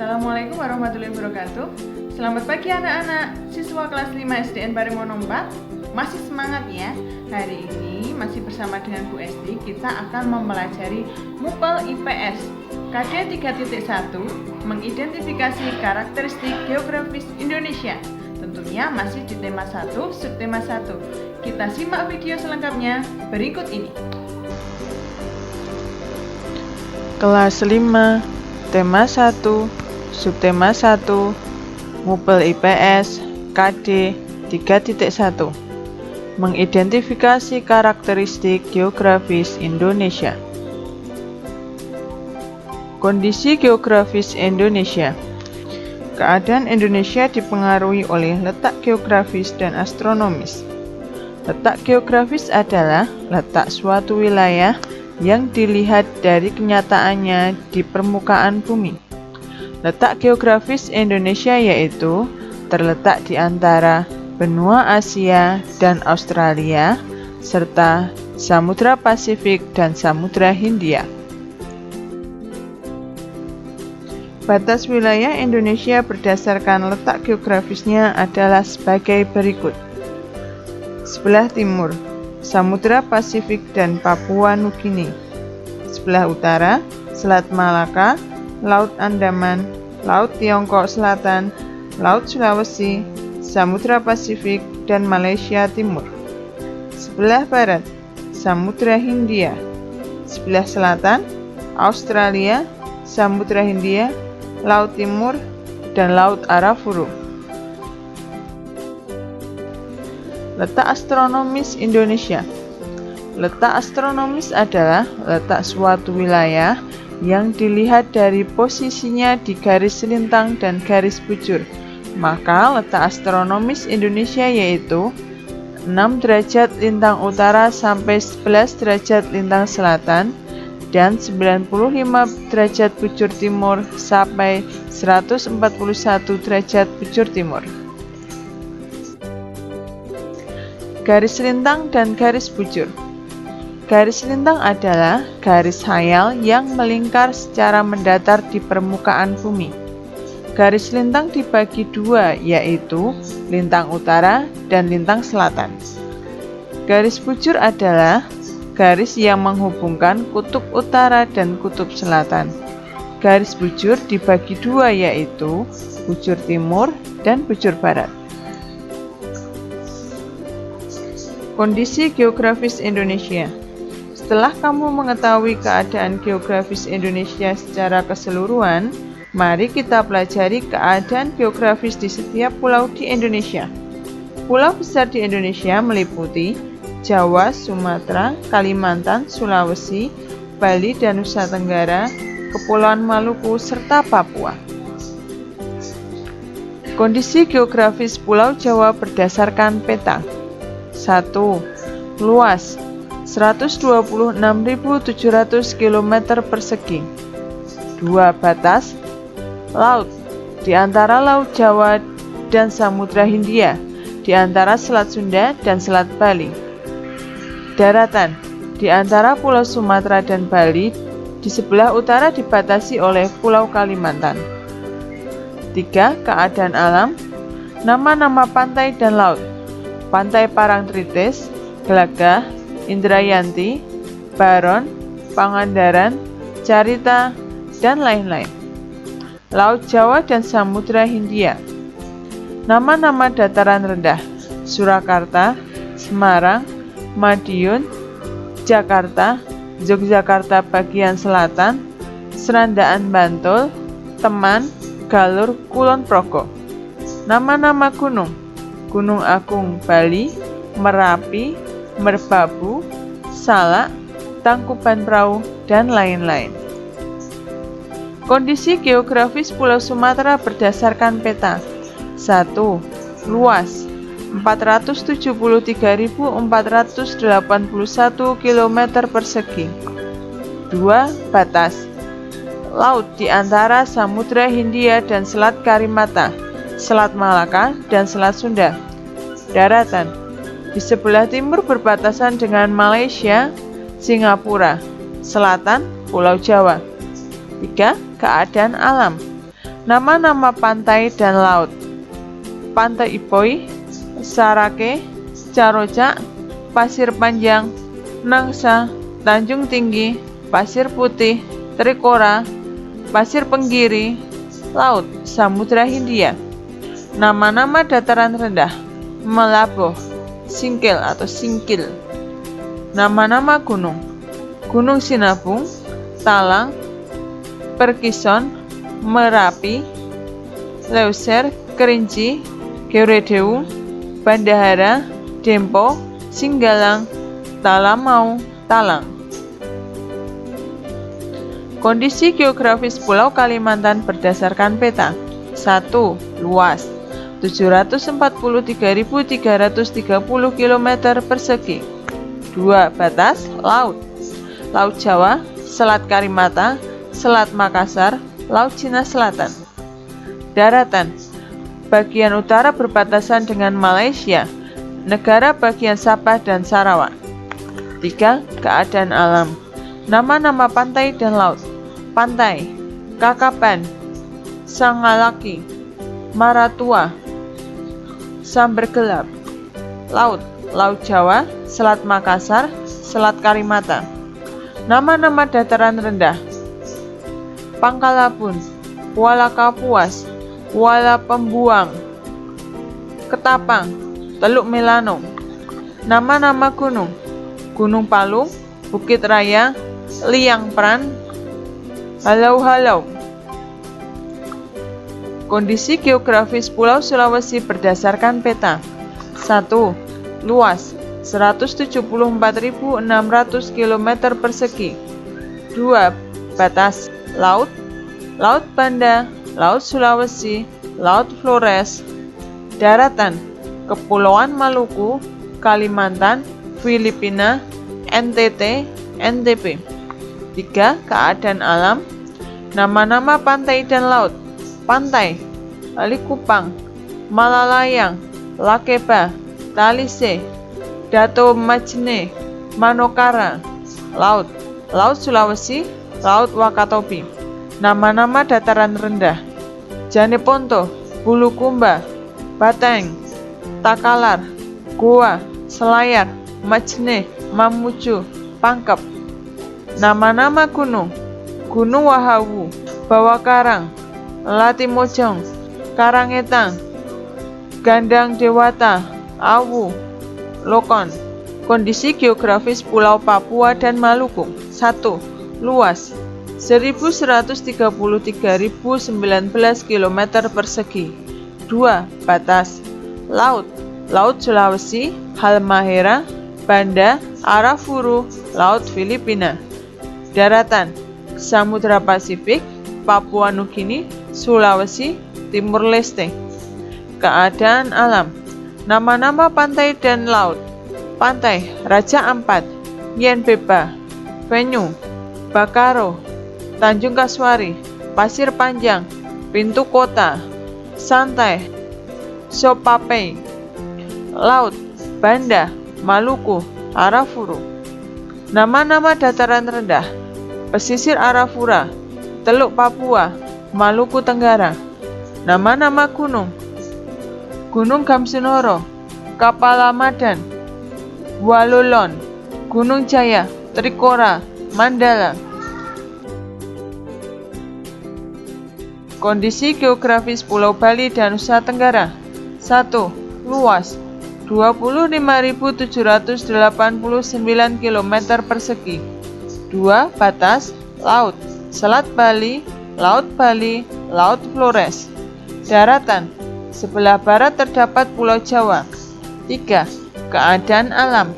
Assalamualaikum warahmatullahi wabarakatuh. Selamat pagi anak-anak siswa kelas 5 SDN Parimono 4. Masih semangat ya? Hari ini masih bersama dengan Bu Esti, kita akan mempelajari MUPEL IPS KD 3.1, mengidentifikasi karakteristik geografis Indonesia. Tentunya masih di tema 1, subtema 1. Kita simak video selengkapnya berikut ini. Kelas 5, tema 1, subtema 1, MUPEL IPS KD 3.1, mengidentifikasi karakteristik geografis Indonesia. Kondisi geografis Indonesia. Keadaan Indonesia dipengaruhi oleh letak geografis dan astronomis. Letak geografis adalah letak suatu wilayah yang dilihat dari kenyataannya di permukaan bumi. Letak geografis Indonesia yaitu terletak di antara benua Asia dan Australia, serta Samudra Pasifik dan Samudra Hindia. Batas wilayah Indonesia berdasarkan letak geografisnya adalah sebagai berikut. Sebelah timur, Samudra Pasifik dan Papua Nugini. Sebelah utara, Selat Malaka, Laut Andaman, Laut Tiongkok Selatan, Laut Sulawesi, Samudra Pasifik, dan Malaysia Timur. Sebelah barat, Samudra Hindia. Sebelah selatan, Australia, Samudra Hindia, Laut Timur, dan Laut Arafuru. Letak astronomis Indonesia. Letak astronomis adalah letak suatu wilayah yang dilihat dari posisinya di garis lintang dan garis bujur. Maka letak astronomis Indonesia yaitu 6 derajat lintang utara sampai 11 derajat lintang selatan dan 95 derajat bujur timur sampai 141 derajat bujur timur. Garis lintang dan garis bujur. Garis lintang adalah garis hayal yang melingkar secara mendatar di permukaan bumi. Garis lintang dibagi dua, yaitu lintang utara dan lintang selatan. Garis bujur adalah garis yang menghubungkan kutub utara dan kutub selatan. Garis bujur dibagi dua, yaitu bujur timur dan bujur barat. Kondisi geografis Indonesia. Setelah kamu mengetahui keadaan geografis Indonesia secara keseluruhan, mari kita pelajari keadaan geografis di setiap pulau di Indonesia. Pulau besar di Indonesia meliputi Jawa, Sumatera, Kalimantan, Sulawesi, Bali dan Nusa Tenggara, Kepulauan Maluku, serta Papua. Kondisi geografis Pulau Jawa berdasarkan peta. 1. Luas 126.700 km persegi. 2. Batas laut di antara Laut Jawa dan Samudra Hindia, di antara Selat Sunda dan Selat Bali. Daratan di antara Pulau Sumatera dan Bali, di sebelah utara dibatasi oleh Pulau Kalimantan. 3. Keadaan alam. Nama-nama pantai dan laut. Pantai Parangtritis, Glagah, Indrayanti, Baron, Pangandaran, Carita, dan lain-lain. Laut Jawa dan Samudra Hindia. Nama-nama dataran rendah: Surakarta, Semarang, Madiun, Jakarta, Yogyakarta bagian selatan, Serandaan Bantul, Teman, Galur, Kulon Progo. Nama-nama gunung: Gunung Agung Bali, Merapi, Merbabu, Salak, Tangkuban Perahu, dan lain-lain. Kondisi geografis Pulau Sumatera berdasarkan peta. 1. Luas 473.481 km persegi. 2. Batas laut di antara Samudra Hindia dan Selat Karimata, Selat Malaka, dan Selat Sunda. Daratan di sebelah timur berbatasan dengan Malaysia, Singapura, selatan Pulau Jawa. 3. Keadaan alam. Nama-nama pantai dan laut. Pantai Ipoi, Sarake, Carocak, Pasir Panjang, Nangsa, Tanjung Tinggi, Pasir Putih, Trikora, Pasir Penggiri, Laut, Samudra Hindia. Nama-nama dataran rendah. Melaboh, Singkil atau Singkil. Nama-nama gunung. Gunung Sinabung, Talang, Perkison, Merapi, Leuser, Kerinci, Georedeu, Bandahara, Dempo, Singgalang, Talamau, Talang. Kondisi geografis Pulau Kalimantan berdasarkan peta. 1. Luas 743.330 km persegi. 2. Batas laut. Laut Jawa, Selat Karimata, Selat Makassar, Laut Cina Selatan. Daratan. Bagian utara berbatasan dengan Malaysia, negara bagian Sabah dan Sarawak. 3. Keadaan alam. Nama-nama pantai dan laut. Pantai Kakaban, Sangalaki, Maratua, Sambergelap. Laut. Laut Jawa, Selat Makassar, Selat Karimata. Nama-nama dataran rendah. Pangkalabun, Kuala Kapuas, Kuala Pembuang, Ketapang, Teluk Melano. Nama-nama gunung. Gunung Palung, Bukit Raya, Liang Pran, Halau-Halau. Kondisi geografis Pulau Sulawesi berdasarkan peta. 1. Luas 174.600 km persegi. 2. Batas laut. Laut Banda, Laut Sulawesi, Laut Flores. Daratan Kepulauan Maluku, Kalimantan, Filipina, NTT, NTB. 3. Keadaan alam. Nama-nama pantai dan laut. Pantai Balikupang, Malalayang, Lakeba, Talise, Dato Majene, Manokara. Laut. Laut Sulawesi, Laut Wakatobi. Nama-nama dataran rendah. Janeponto, Bulukumba, Batang, Takalar, Goa, Selayar, Majene, Mamuju, Pangkep. Nama-nama gunung. Gunung Wahawu, Bawakarang, Latimojong, Karangetang, Gandang Dewata, Awu, Lokon. Kondisi geografis Pulau Papua dan Maluku. 1. Luas 1133.019 km persegi. 2. Batas laut. Laut Sulawesi, Halmahera, Banda, Arafuru, Laut Filipina. Daratan Samudra Pasifik, Papua Nugini, Sulawesi, Timur Leste. Keadaan alam. Nama-nama pantai dan laut. Pantai Raja Ampat, Yen Beba, Venue, Bakaro, Tanjung Kaswari, Pasir Panjang, Pintu Kota, Santai, Sopapei. Laut Banda, Maluku, Arafuru. Nama-nama dataran rendah. Pesisir Arafura, Teluk Papua, Maluku Tenggara. Nama-nama gunung. Gunung Gamsunoro, Kapala Madan, Walulon, Gunung Jaya, Trikora, Mandala. Kondisi geografis Pulau Bali dan Nusa Tenggara. 1. Luas 25.789 km persegi. 2. Batas laut. Selat Bali, Laut Bali, Laut Flores. Daratan. Sebelah barat terdapat Pulau Jawa. 3. Keadaan alam.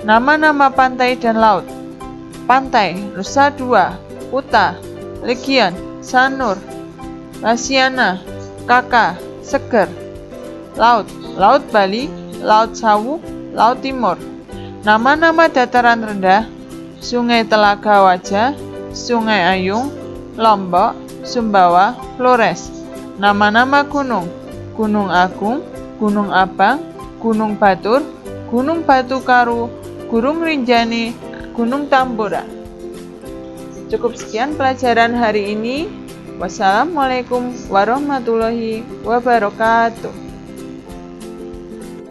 Nama-nama pantai dan laut. Pantai Nusa Dua, Kuta, Legian, Sanur, Lasiana, Kaka, Seger. Laut. Laut Bali, Laut Sawu, Laut Timur. Nama-nama dataran rendah. Sungai Telaga Wajah, Sungai Ayung, Lombok, Sumbawa, Flores. Nama-nama gunung. Gunung Agung, Gunung Abang, Gunung Batur, Gunung Batu Karu, Gunung Rinjani, Gunung Tambora. Cukup sekian pelajaran hari ini. Wassalamualaikum warahmatullahi wabarakatuh.